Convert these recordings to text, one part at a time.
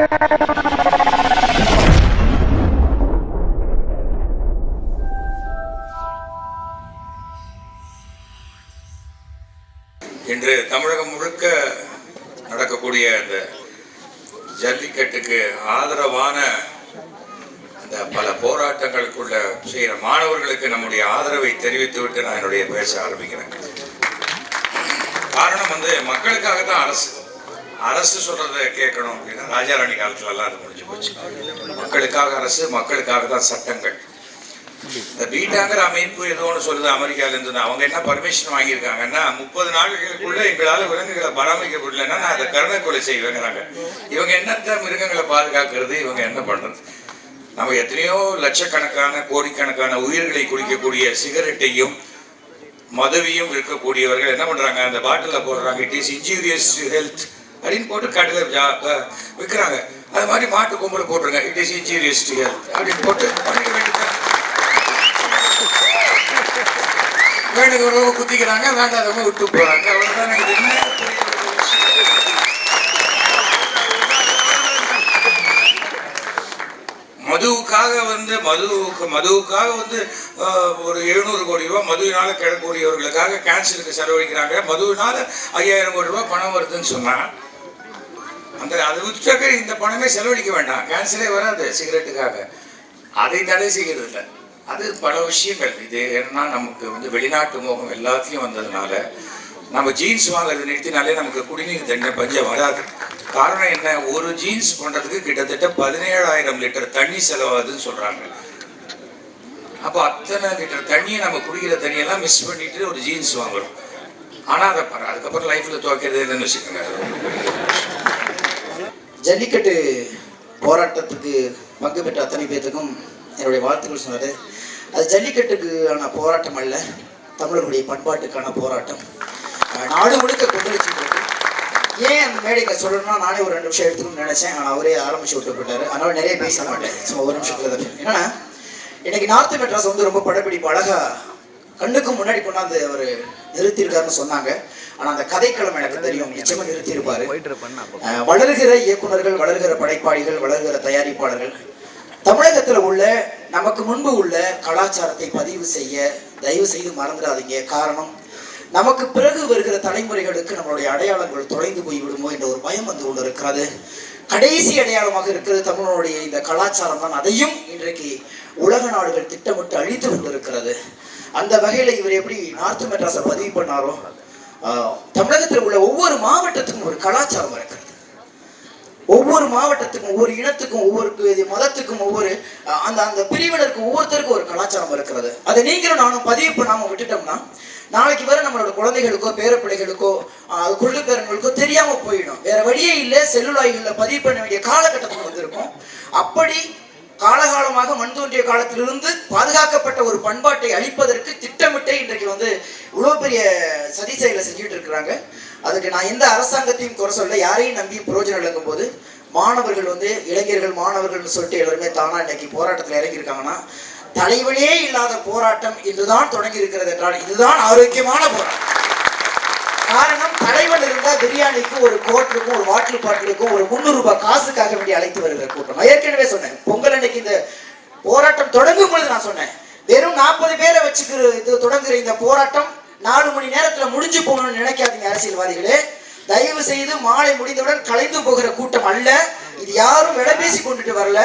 இன்று தமிழகம் முழுக்க நடக்கக்கூடிய அந்த ஜல்லிக்கட்டுக்கு ஆதரவான அந்த பல போராட்டங்களுக்குள்ள செய்கிற மாணவர்களுக்கு நம்முடைய ஆதரவை தெரிவித்துவிட்டு நான் என்னுடைய பேச ஆரம்பிக்கிறேன். காரணம் மக்களுக்காக தான் அரசு சொல்றதை கேட்கணும் அப்படின்னா ராஜாராணி காலத்துலலாம் அது முடிஞ்சு போச்சு. மக்களுக்காக அரசு, மக்களுக்காக தான் சட்டங்கள். இந்த பீட்டாங்கிற அமைப்பு ஏதோ ஒன்று சொல்லுது அமெரிக்காவிலேருந்து. அவங்க என்ன பர்மிஷன் வாங்கியிருக்காங்கன்னா 30 நாட்களுக்குள்ள எங்களால் விலங்குகளை பராமரிக்க முடியலன்னா நான் அதை கருணை கொலை செய்வேங்கிறாங்க. இவங்க என்னத்த மிருகங்களை பாதுகாக்கிறது, இவங்க என்ன பண்றது? நம்ம எத்தனையோ லட்சக்கணக்கான கோடிக்கணக்கான உயிர்களை குடிக்கக்கூடிய சிகரெட்டையும் மதுவையும் விற்கக்கூடியவர்கள் என்ன பண்றாங்க, அந்த பாட்டிலில் போடுறாங்க it is injurious to health அப்படின்னு போட்டு கடையில் விற்கிறாங்க. அது மாதிரி மாட்டு கும்பல் போட்டுருங்க it is injurious to health அப்படின்னு போட்டு பண்ணிக்க வேண்டியது. வேண்டுகிறவங்க குத்திக்கிறாங்க, வேண்டாதவங்க விட்டு போறாங்க. அவ்வளவுதான். எனக்கு என்ன மதுவுக்காக ஒரு 700 கோடி ரூபாய் மதுவினால கிடக்கூடியவர்களுக்காக கேன்சருக்கு செலவழிக்கிறாங்க. மதுவினால 5000 கோடி ரூபாய் பணம் வருதுன்னு சொன்னா அதை விற்றாக்க இந்த பணமே செலவழிக்க வேண்டாம், கேன்சரே வராது சிகரெட்டுக்காக. அதை தடை செய்கிறது இல்லை. அது பல விஷயங்கள். இது என்னன்னா நமக்கு வெளிநாட்டு மோகம் எல்லாத்தையும் வந்ததுனால நம்ம ஜீன்ஸ் வாங்குறது நிறுத்தினாலே நமக்கு குடிநீர் தண்ணி பஞ்சம் வராது. காரணம் என்ன, ஒரு ஜீன்ஸ் பண்றதுக்கு கிட்டத்தட்ட 17,000 லிட்டர் தண்ணி செலவாகுதுன்னு சொல்றாங்க. அப்போ அத்தனை லிட்டர் தண்ணியை நம்ம குடிக்கிற தண்ணியெல்லாம் மிஸ் பண்ணிட்டு ஒரு ஜீன்ஸ் வாங்குறோம். ஆனா அதை அதுக்கப்புறம் லைஃப்ல துவைக்கிறது இல்லைன்னு வச்சுக்கோங்க. ஜல்லிக்கட்டு போராட்டத்துக்கு பங்கு பெற்ற அத்தனை பேர்த்துக்கும் என்னுடைய வாழ்த்துக்கள் சொன்னாரு. அது ஜல்லிக்கட்டுக்கான போராட்டம் அல்ல, தமிழர்களுடைய பண்பாட்டுக்கான போராட்டம். நாடு முழுக்க கொந்தளிச்சு போட்டு ஏன் அந்த மேடைக்கு சொல்லணும்னா நானே ஒரு 2 நிமிஷம் எடுத்துக்கணும்னு நினைச்சேன். ஆனால் அவரே ஆரம்பிச்சு விட்டு போட்டாரு. அதனால நிறைய பேச மாட்டேன், சும்மா ஒரு நிமிஷத்துல தான். என்னன்னா இன்னைக்கு நார்த் மெட்ராஸ் ரொம்ப படப்பிடிப்பு அழகா கண்ணுக்கு முன்னாடி கொண்டாந்து அவர் நிறுத்தியிருக்காருன்னு சொன்னாங்க. ஆனா அந்த கதைக்களம் எனக்கு தெரியும், நிச்சயமா நிறுத்தியிருப்பாரு. வளர்கிற இயக்குநர்கள், வளர்கிற படைப்பாளிகள், வளர்கிற தயாரிப்பாளர்கள் தமிழகத்துல உள்ள நமக்கு முன்பு உள்ள கலாச்சாரத்தை பதிவு செய்ய தயவு செய்து மறந்துடாதீங்க. காரணம், நமக்கு பிறகு வருகிற தலைமுறைகளுக்கு நம்மளுடைய அடையாளங்கள் தொலைந்து போய் விடுமோ என்ற ஒரு பயம் கொண்டு இருக்கிறது. கடைசி அடையாளமாக இருக்கிறது தமிழனுடைய இந்த கலாச்சாரம் தான். அதையும் இன்றைக்கு உலக நாடுகள் திட்டமிட்டு அழித்து கொண்டிருக்கிறது. அந்த வகையில இவர் எப்படி நார்த் மெட்ராஸை பதிவு பண்ணாரோ, தமிழகத்தில் உள்ள ஒவ்வொரு மாவட்டத்துக்கும் ஒரு கலாச்சாரம் இருக்கிறது. ஒவ்வொரு மாவட்டத்துக்கும், ஒவ்வொரு இனத்துக்கும், ஒவ்வொரு மதத்துக்கும், ஒவ்வொரு அந்த பிரிவினருக்கும் ஒவ்வொருத்தருக்கும் ஒரு கலாச்சாரம் இருக்கிறது. அதை நீங்களும் நானும் பதிவு பண்ணாம விட்டுட்டோம்னா நாளைக்கு வர நம்மளோட குழந்தைகளுக்கோ பேரப்பிள்ளைகளுக்கோ கொள்ளு பேரங்களுக்கோ தெரியாம போயிடும். வேற வழியே இல்லை, செல்லுலாய்களில் பதிவு பண்ண வேண்டிய காலகட்டத்துக்கு வந்திருக்கும். அப்படி காலகாலமாக மண் தோன்றிய காலத்திலிருந்து பாதுகாக்கப்பட்ட ஒரு பண்பாட்டை அழிப்பதற்கு திட்டமிட்டே இன்றைக்கு இவ்வளவு பெரிய சதி செயலை செஞ்சுட்டு இருக்கிறாங்க. அதுக்கு நான் எந்த அரசாங்கத்தையும் குறை சொல்ல, யாரையும் நம்பியும் பிரயோஜனம் இழங்கும் போது மாணவர்கள் இளைஞர்கள் மாணவர்கள்னு சொல்லிட்டு எல்லாருமே தானா இன்னைக்கு போராட்டத்தில் இறங்கியிருக்காங்கன்னா, தலைவனே இல்லாத போராட்டம் இன்றுதான் தொடங்கி இருக்கிறது என்றால் இதுதான் ஆரோக்கியமான போராட்டம். காரணம், தலைவன் இருந்தால் பிரியாணிக்கு ஒரு கோட்டுக்கும் ஒரு வாட்டர் பாட்டிலுக்கும் ஒரு 300 ரூபாய் காசுக்காக வேண்டி அழைத்து வருகிற கூட்டம். நான் ஏற்கனவே சொன்னேன், பொங்கல் அன்னைக்கு இந்த போராட்டம் தொடங்கும் பொழுது நான் சொன்னேன், வெறும் 40 பேரை வச்சுக்கிற தொடங்குகிற இந்த போராட்டம் 4 மணி நேரத்துல முடிஞ்சு போகணும்னு நினைக்காதீங்க அரசியல்வாதிகளே. தயவு செய்து மாலை முடிந்தவுடன் கலைந்து போகிற கூட்டம் அல்ல இது. யாரும் விலை பேசி கொண்டுட்டு வரல.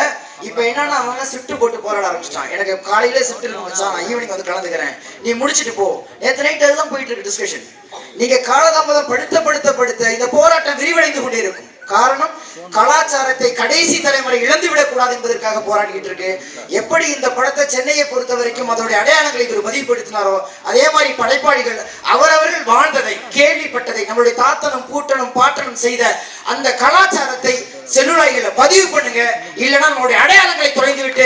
இப்ப என்னன்னா அவங்க ஷிஃப்ட் போட்டு போராட ஆரம்பிச்சிட்டான். எனக்கு காலையில ஷிஃப்ட் இருக்கு மச்சான், நான் ஈவினிங் கலந்துக்கிறேன், நீ முடிச்சுட்டு போ. நேற்று நைட் அதுதான் போயிட்டு இருக்கு டிஸ்கஷன். நீங்க காலதாமதம் படுத்த இந்த போராட்டம் விரிவடைந்து கொண்டே இருக்கும். காரணம், கலாச்சாரத்தை கடைசி தலைமுறை இழந்து விடக்கூடாது என்பதற்காக போராடிக்கிட்டு இருக்கு. எப்படி இந்த படத்தை சென்னையை பொறுத்த வரைக்கும் அதோடைய அடையாளங்களை இவர் பதிவுபடுத்தினாரோ, அதே மாதிரி படைப்பாளிகள் அவரவர்கள் வாழ்ந்ததை, கேள்விப்பட்டதை, நம்மளுடைய தாத்தனும் பூட்டனும் பாட்டனும் செய்த அந்த கலாச்சாரத்தை செல்லுலாய்களை பதிவு பண்ணுங்க. இல்லைன்னா நம்மளுடைய அடையாளங்களை தொலைந்து விட்டு